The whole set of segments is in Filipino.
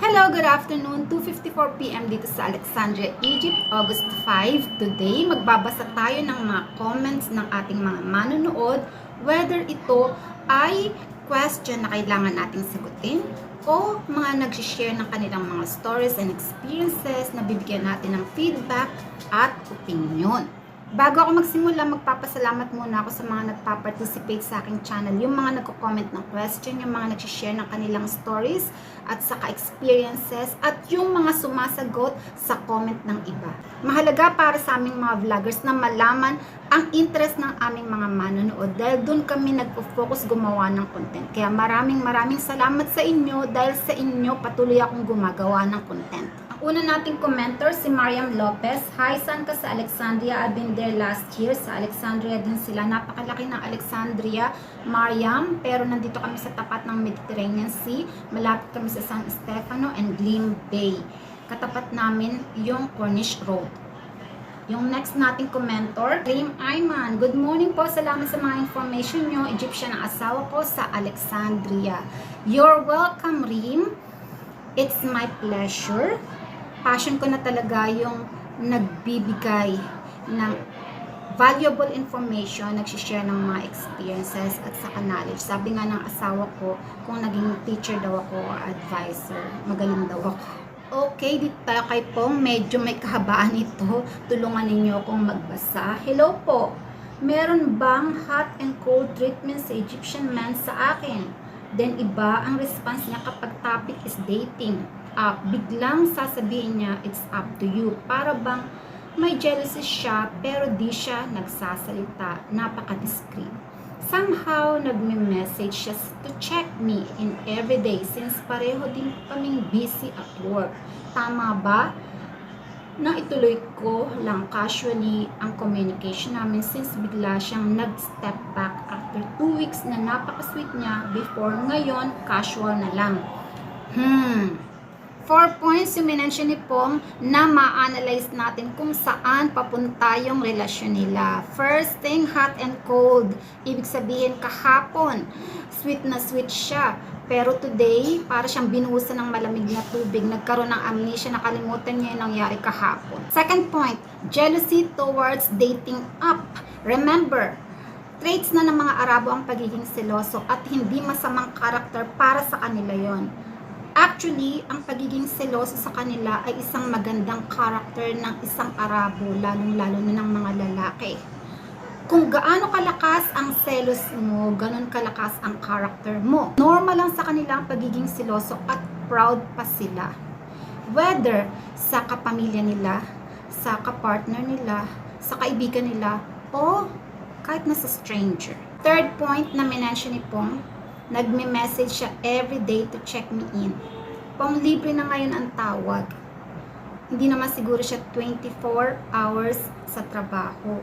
Hello, good afternoon. 2:54 p.m. dito sa Alexandria, Egypt, August 5. Today, magbabasa tayo ng mga comments ng ating mga manonood, whether ito ay question na kailangan nating sagutin o mga nag-share ng kanilang mga stories and experiences na bibigyan natin ng feedback at opinion. Bago ako magsimula, magpapasalamat muna ako sa mga nagpa-participate sa aking channel, yung mga nagko-comment ng question, yung mga nag-share ng kanilang stories at saka experiences, at yung mga sumasagot sa comment ng iba. Mahalaga para sa aming mga vloggers na malaman ang interest ng aming mga manonood dahil doon kami nagpo-focus gumawa ng content. Kaya maraming salamat sa inyo dahil sa inyo patuloy akong gumagawa ng content. Una nating commenter, si Mariam Lopez. Hi, saan ka sa Alexandria? I've been there last year. Sa Alexandria din sila. Napakalaki ng Alexandria, Mariam. Pero nandito kami sa tapat ng Mediterranean Sea. Malapit kami sa San Stefano and Gleam Bay. Katapat namin yung Corniche Road. Yung next nating commenter, Reem Ayman. Good morning po. Salamat sa mga information nyo. Egyptian ang asawa ko sa Alexandria. You're welcome, Reem. It's my pleasure. Passion ko na talaga yung nagbibigay ng valuable information, nagsishare ng mga experiences at saka knowledge. Sabi nga ng asawa ko, kung naging teacher daw ako or advisor, magaling daw ako. Okay, dito tayo kay Pong. Medyo may kahabaan ito. Tulungan ninyo akong magbasa. Hello po. Meron bang hot and cold treatment sa Egyptian men sa akin? Then iba ang response niya kapag topic is dating. Biglang sasabihin niya, it's up to you. Para bang may jealousy siya pero di siya nagsasalita. Napaka-discreet. Somehow, nagme-message siya to check me in everyday since pareho din kaming busy at work. Tama ba? Na ituloy ko lang casually ang communication namin since bigla siyang nag-step back after 2 weeks na napaka-sweet niya before ngayon casual na lang. 4 points yung minention ni Pong na ma-analyze natin kung saan papunta yung relasyon nila. First thing, hot and cold. Ibig sabihin kahapon, sweet na sweet siya. Pero today, para siyang binuhusan ng malamig na tubig. Nagkaroon ng amnesia, nakalimutan niya yung nangyari kahapon. Second point, jealousy towards dating up. Remember, traits na ng mga Arabo ang pagiging seloso at hindi masamang karakter para sa kanila yon. Actually, ang pagiging seloso sa kanila ay isang magandang karakter ng isang Arabo, lalong-lalo na ng mga lalaki. Kung gaano kalakas ang selos mo, ganun kalakas ang karakter mo. Normal lang sa kanila ang pagiging seloso at proud pa sila. Whether sa kapamilya nila, sa kapartner nila, sa kaibigan nila, o kahit na sa stranger. Third point na minention ni Pong, nagme-message siya every day to check me in. Pong libre na ngayon ang tawag. Hindi naman siguro siya 24 hours sa trabaho.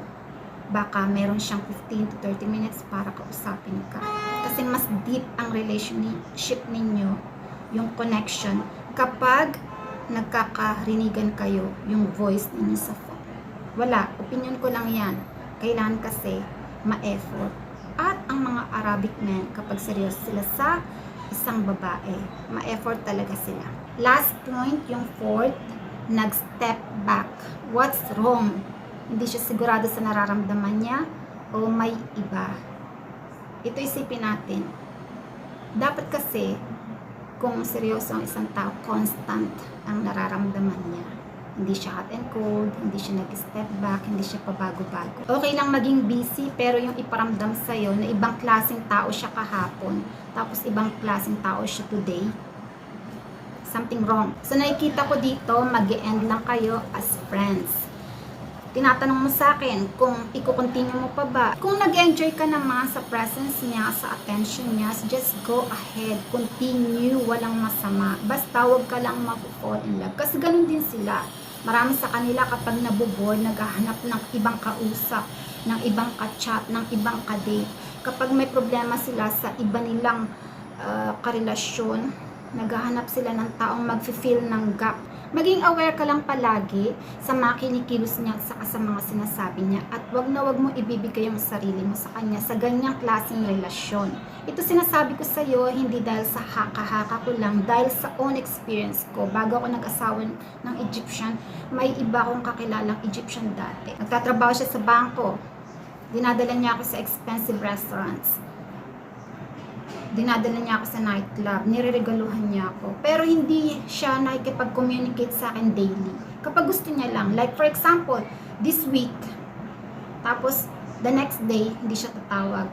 Baka meron siyang 15 to 30 minutes para kausapin ka. Kasi mas deep ang relationship ninyo, yung connection, kapag nagkakarinigan kayo yung voice ninyo sa phone. Wala, opinion ko lang yan. Kailangan kasi ma-effort. At ang mga Arabic men, kapag seryoso sila sa isang babae, ma-effort talaga sila. Last point, yung fourth, nag-step back. What's wrong? Hindi siya sigurado sa nararamdaman niya o may iba. Ito isipin natin. Dapat kasi, kung seryoso ang isang tao, constant ang nararamdaman niya. Hindi siya hot and cold, hindi siya nag-step back, hindi siya pabago-bago. Okay lang maging busy, pero yung iparamdam sa'yo na ibang klaseng tao siya kahapon, tapos ibang klaseng tao siya today, something wrong. So nakikita ko dito, mag-e-end lang kayo as friends. Tinatanong mo sa akin kung i-continue mo pa ba. Kung nag-enjoy ka naman sa presence niya, sa attention niya, just go ahead, continue, walang masama. Basta huwag ka lang mag-fall in love. Kasi ganun din sila. Marami sa kanila kapag nabuboard, naghahanap ng ibang kausap, ng ibang ka-chat, ng ibang ka-date. Kapag may problema sila sa iba nilang karelasyon, naghahanap sila ng taong mag-fill ng gap Maging aware ka lang palagi sa mga kinikilos niya at saka sa mga sinasabi niya, at wag na wag mo ibibigay yung sarili mo sa kanya sa ganyang klaseng relasyon. Ito sinasabi ko sa iyo hindi dahil sa haka-haka ko lang, dahil sa own experience ko. Bago ako nag-asawa ng Egyptian, may iba akong kakilalang Egyptian dati. Nagtatrabaho siya sa bangko. Dinadala niya ako sa expensive restaurants. Dinadala niya ako sa nightclub, nireregaluhan niya ako. Pero hindi siya nakikipag-communicate sa akin daily. Kapag gusto niya lang, like for example, this week, tapos the next day, hindi siya tatawag.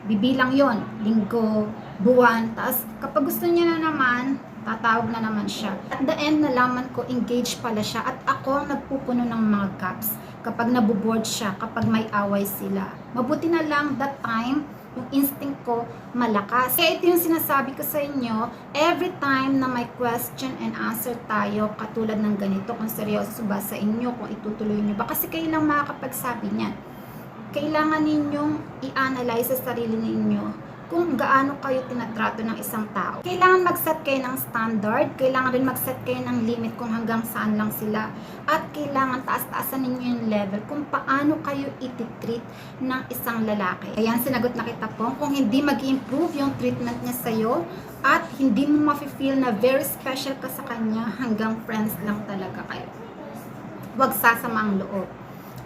Bibilang yon, linggo, buwan, tapos kapag gusto niya na naman, tatawag na naman siya. At the end, nalaman ko, engaged pala siya at ako ang nagpupuno ng mga gaps kapag nabuboard siya, kapag may away sila. Mabuti na lang that time, yung instinct ko malakas. Kaya ito yung sinasabi ko sa inyo, every time na may question and answer tayo, katulad ng ganito, kung seryoso ba sa inyo, kung itutuloy nyo ba, kasi kayo lang makakapagsabi niyan. Kailangan ninyong i-analyze sa sarili ninyo kung gaano kayo tinatrato ng isang tao. Kailangan mag-set kayo ng standard, kailangan rin mag-set kayo ng limit kung hanggang saan lang sila, at kailangan taas-taasan ninyo yung level kung paano kayo ititreat ng isang lalaki. Ayan, sinagot na kita po, kung hindi mag-improve yung treatment niya sa'yo, at hindi mo ma-feel na very special ka sa kanya, hanggang friends lang talaga kayo. Huwag sasama ang loob.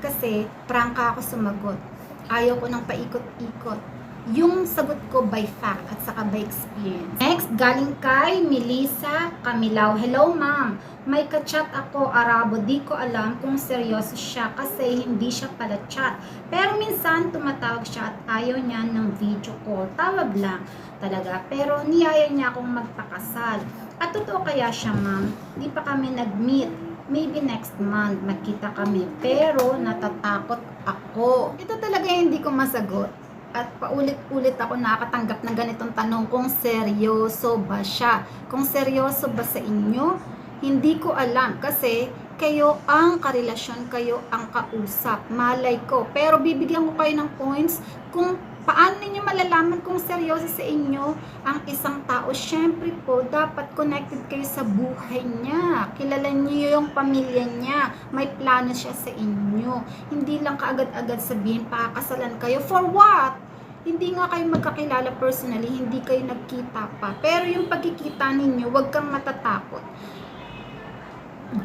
Kasi, prangka ako sumagot. Ayaw ko ng paikot-ikot. Yung sagot ko by fact at saka by experience. Next, galing kay Melissa Camilao. Hello ma'am, may ka-chat ako Arabo, di ko alam kung seryoso siya kasi hindi siya pala chat. Pero minsan tumatawag siya at ayaw niya ng video call. Tawag lang talaga, pero niyaya niya akong magpakasal. At totoo kaya siya ma'am? Di pa kami nag-meet. Maybe next month magkita kami, pero natatakot ako. Ito talaga hindi ko masagot. At paulit-ulit ako nakakatanggap ng ganitong tanong, kung seryoso ba siya? Kung seryoso ba sa inyo? Hindi ko alam kasi kayo ang karelasyon, kayo ang kausap. Malay ko. Pero bibigyan ko kayo ng points kung paano ninyo malalaman kung seryoso sa inyo ang isang tao. Syempre po, dapat connected kayo sa buhay niya. Kilala niyo yung pamilya niya. May plano siya sa inyo. Hindi lang kaagad-agad sabihin, pakakasalan kayo. For what? Hindi nga kayo magkakilala personally, hindi kayo nagkita pa. Pero yung pagkikita ninyo, huwag kang matatakot.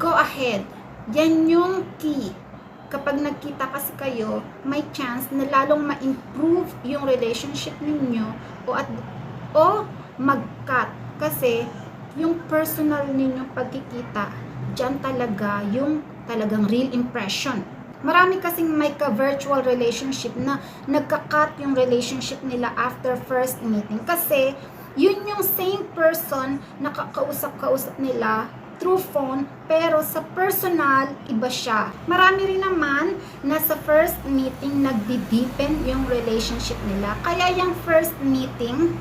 Go ahead. Yan yung key. Kapag nagkita kasi kayo, may chance na lalong ma-improve yung relationship ninyo o mag-cut. Kasi yung personal ninyong pagkikita, dyan talaga yung talagang real impression. Marami kasing may ka-virtual relationship na nagka-cut yung relationship nila after first meeting. Kasi yun yung same person na kausap-kausap nila through phone, pero sa personal, iba siya. Marami rin naman na sa first meeting nagdi-deepen yung relationship nila. Kaya yung first meeting,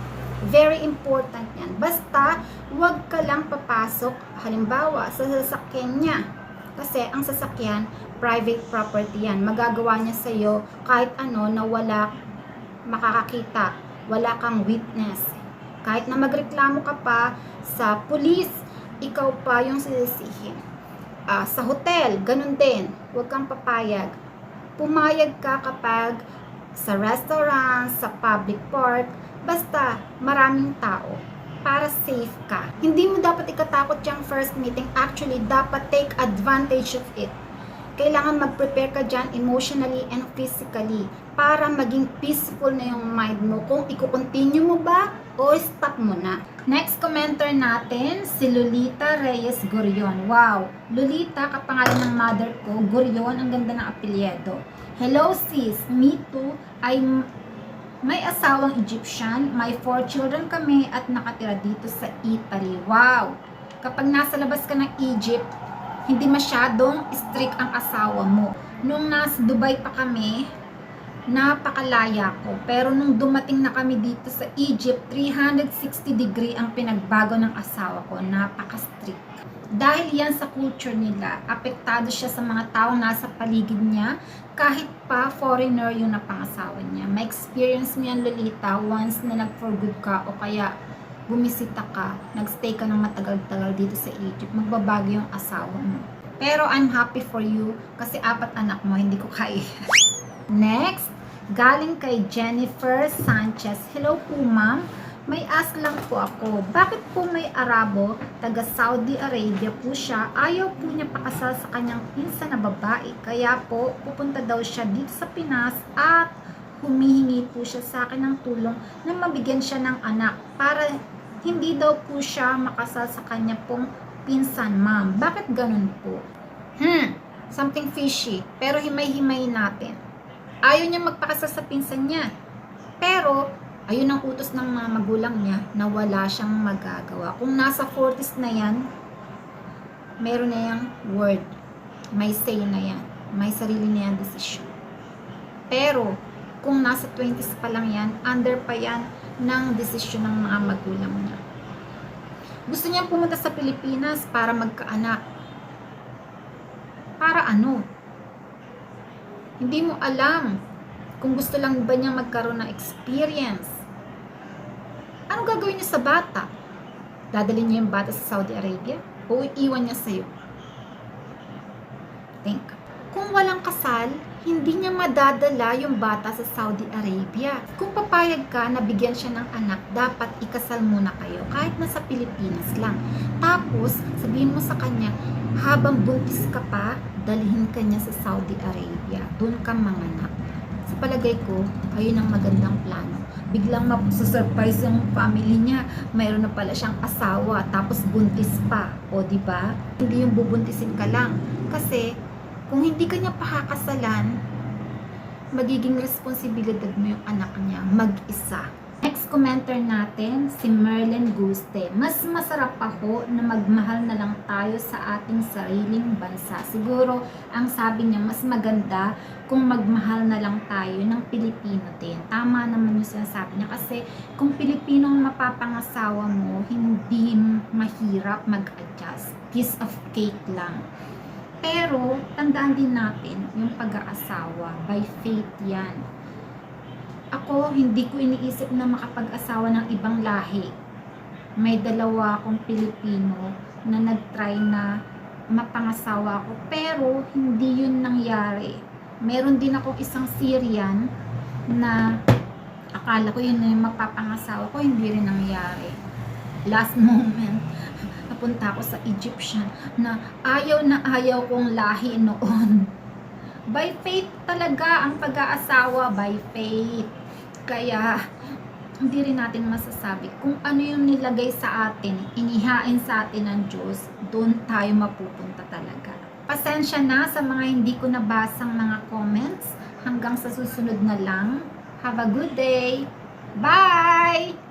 very important yan. Basta, wag ka lang papasok, halimbawa, sa sasakyan niya. Kasi ang sasakyan, private property yan. Magagawa niya sa'yo kahit ano na wala makakakita, wala kang witness. Kahit na magreklamo ka pa sa pulis, ikaw pa yung sisisihin. Sa hotel, ganun din. Huwag kang papayag. Pumayag ka kapag sa restaurant, sa public park, basta maraming tao para safe ka. Hindi mo dapat ikatakot yung first meeting. Actually, dapat take advantage of it. Kailangan mag-prepare ka dyan emotionally and physically para maging peaceful na yung mind mo. Kung i-continue mo ba o stop mo na. Next commenter natin, si Lolita Reyes Gurion. Wow! Lolita, kapangalan ng mother ko, Gurion, ang ganda ng apelyido. Hello sis, me too. May asawang Egyptian, may 4 children kami at nakatira dito sa Italy. Wow! Kapag nasa labas ka ng Egypt, hindi masyadong strict ang asawa mo. Nung nasa Dubai pa kami, napakalaya ko. Pero nung dumating na kami dito sa Egypt, 360 degree ang pinagbago ng asawa ko. Napaka-strict. Dahil yan sa culture nila, apektado siya sa mga taong nasa paligid niya, kahit pa foreigner yung napangasawa niya. May experience mo yan, Lolita, once na nag-for good ka o kaya bumisita ka, nagstay ka ng matagal-tagal dito sa Egypt, magbabago yung asawa mo. Pero I'm happy for you kasi 4 anak mo, hindi ko kaya. Next, galing kay Jennifer Sanchez. Hello po ma'am, may ask lang po ako. Bakit po may Arabo, taga Saudi Arabia po siya, ayaw po niya pakasal sa kanyang pinsan na babae. Kaya po, pupunta daw siya dito sa Pinas at humihingi po siya sa akin ng tulong na mabigyan siya ng anak para hindi daw po siya makasal sa kanya pong pinsan, ma'am. Bakit ganun po? Something fishy. Pero himay-himay natin. Ayaw niya magpakasal sa pinsan niya. Pero, ayun ang utos ng mga magulang niya na wala siyang magagawa. Kung nasa 40s na yan, meron na yung word. May say na yan. May sarili na yan decision. Pero, kung nasa 20s pa lang yan, under pa yan ng desisyon ng mga magulang niya. Gusto niya pumunta sa Pilipinas para magkaanak. Para ano? Hindi mo alam kung gusto lang ba niya magkaroon ng experience. Ano gagawin niya sa bata? Dadalhin niya yung bata sa Saudi Arabia? O iiwan niya sa'yo? Think. Kung walang kasal, hindi niya madadala yung bata sa Saudi Arabia. Kung papayag ka na bigyan siya ng anak, dapat ikasal muna kayo, kahit nasa Pilipinas lang. Tapos, sabihin mo sa kanya, habang buntis ka pa, dalhin ka niya sa Saudi Arabia. Doon ka manganak. Sa palagay ko, ayun ang magandang plano. Biglang mapusurprise yung family niya. Mayroon na pala siyang asawa, tapos buntis pa. O, diba? Hindi yung bubuntisin ka lang. Kasi, kung hindi ka niya pakakasalan, magiging responsibilidad mo yung anak niya mag-isa. Next commenter natin, si Merlin Guste. Mas masarap ako na magmahal na lang tayo sa ating sariling bansa. Siguro, ang sabi niya, mas maganda kung magmahal na lang tayo ng Pilipino din. Tama naman yung sinasabi niya. Kasi kung Pilipino ang mapapangasawa mo, hindi mahirap mag-adjust. Piece of cake lang. Pero, tandaan din natin, yung pag-aasawa, by faith yan. Ako, hindi ko iniisip na makapag-asawa ng ibang lahi. May 2 akong Pilipino na nag-try na mapangasawa ko, pero hindi yun nangyari. Meron din akong isang Syrian na akala ko yun na yung mapapangasawa ko, hindi rin nangyari. Last moment, napunta ako sa Egyptian na ayaw kong lahi noon. By faith talaga ang pag-aasawa, by faith. Kaya, hindi rin natin masasabi kung ano yung nilagay sa atin, inihain sa atin ng Diyos, doon tayo mapupunta talaga. Pasensya na sa mga hindi ko nabasang mga comments. Hanggang sa susunod na lang. Have a good day. Bye!